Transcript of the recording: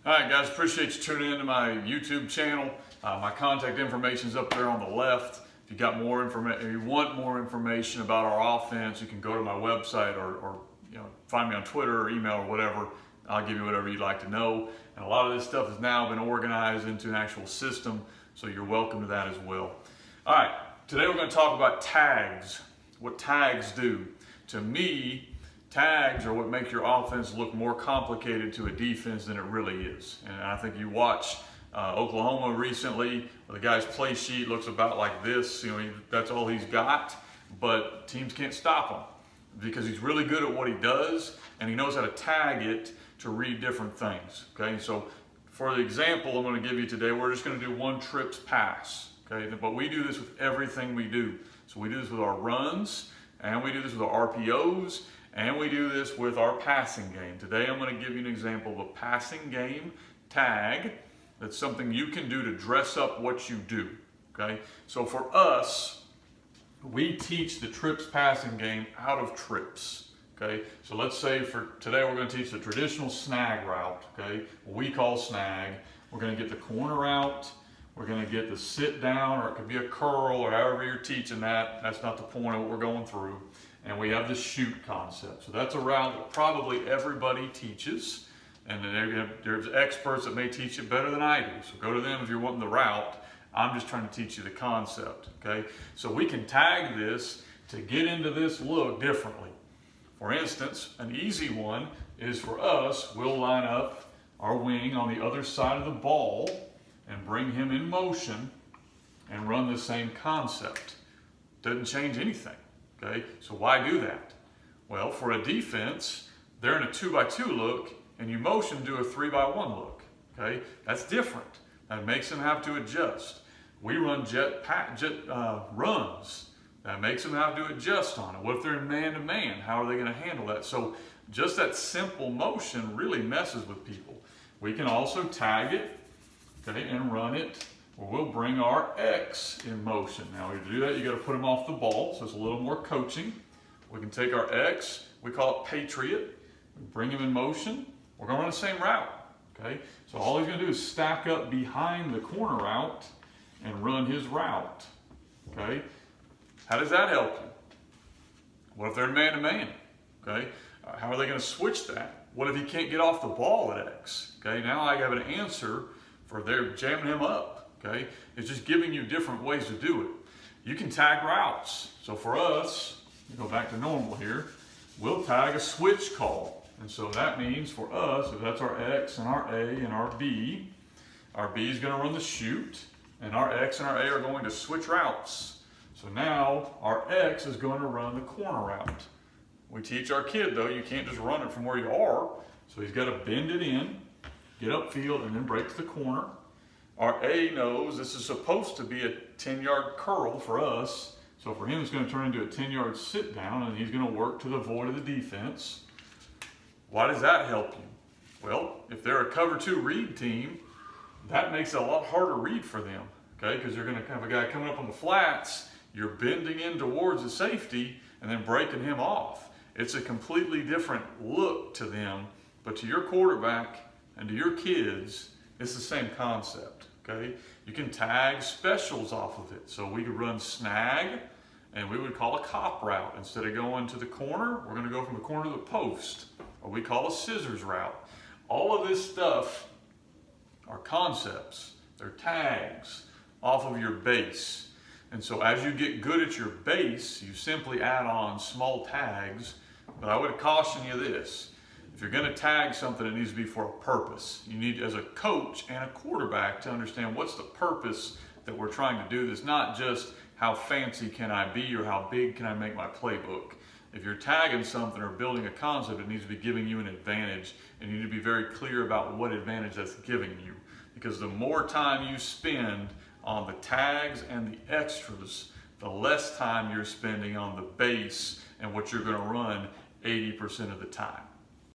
All right, guys, appreciate you tuning into my YouTube channel. My contact information is up there on the left. If you got more information, you want more information about our offense, you can go to my website or find me on Twitter or email or whatever. I'll give you whatever you'd like to know. And a lot of this stuff has now been organized into an actual system, so you're welcome to that as well. All right, today we're going to talk about tags, what tags do. To me, tags are what make your offense look more complicated to a defense than it really is. And I think you watch Oklahoma recently, where the guy's play sheet looks about like this. That's all he's got, but teams can't stop him because he's really good at what he does, and he knows how to tag it to read different things. Okay, so for the example I'm going to give you today, we're just going to do one trips pass. Okay, but we do this with everything we do. So we do this with our runs, and we do this with our RPOs, and we do this with our passing game. Today I'm going to give you an example of a passing game tag. That's something you can do to dress up what you do. Okay, so for us, we teach the trips passing game out of trips. Okay, so let's say for today we're going to teach the traditional snag route. Okay, what we call snag. We're going to get the corner route. We're going to get the sit down, or it could be a curl, or however you're teaching that. That's not the point of what we're going through. And we have the shoot concept. So that's a route that probably everybody teaches. And then there's experts that may teach it better than I do. So go to them if you're wanting the route. I'm just trying to teach you the concept. Okay, so we can tag this to get into this look differently. For instance, an easy one is for us, we'll line up our wing on the other side of the ball and bring him in motion and run the same concept. Doesn't change anything. Okay, so why do that? Well, for a defense, they're in a 2-by-2 look, and you motion to a 3-by-1 look. Okay, that's different. That makes them have to adjust. We run jet runs. That makes them have to adjust on it. What if they're in man-to-man? How are they going to handle that? So just that simple motion really messes with people. We can also tag it, okay, and run it. Or we'll bring our X in motion. Now to do that, you got to put them off the ball, so it's a little more coaching. We can take our X, we call it Patriot, we bring him in motion. We're going to run the same route. Okay, so all he's going to do is stack up behind the corner route and run his route. Okay, how does that help you? What if they're man-to-man? Okay, how are they going to switch that? What if he can't get off the ball at X? Okay, now I have an answer for they're jamming him up. Okay, it's just giving you different ways to do it. You can tag routes. So for us, we go back to normal here, we'll tag a switch call. And so that means for us, if that's our X and our A and our B is going to run the shoot, and our X and our A are going to switch routes. So now our X is going to run the corner route. We teach our kid, though, you can't just run it from where you are. So he's got to bend it in, get upfield, and then break to the corner. Our A knows this is supposed to be a 10-yard curl for us. So for him, it's going to turn into a 10-yard sit down, and he's going to work to the void of the defense. Why does that help you? Well, if they're a cover 2 read team, that makes it a lot harder read for them. Okay, because you're going to have a guy coming up on the flats, you're bending in towards the safety, and then breaking him off. It's a completely different look to them, but to your quarterback and to your kids, it's the same concept. Okay, you can tag specials off of it. So we could run snag, and we would call a cop route. Instead of going to the corner, we're going to go from the corner to the post, or we call a scissors route. All of this stuff are concepts. They're tags off of your base. And so as you get good at your base, you simply add on small tags. But I would caution you this. If you're going to tag something, it needs to be for a purpose. You need, as a coach and a quarterback, to understand what's the purpose that we're trying to do. It's not just how fancy can I be or how big can I make my playbook. If you're tagging something or building a concept, it needs to be giving you an advantage, and you need to be very clear about what advantage that's giving you. Because the more time you spend on the tags and the extras, the less time you're spending on the base and what you're going to run 80% of the time.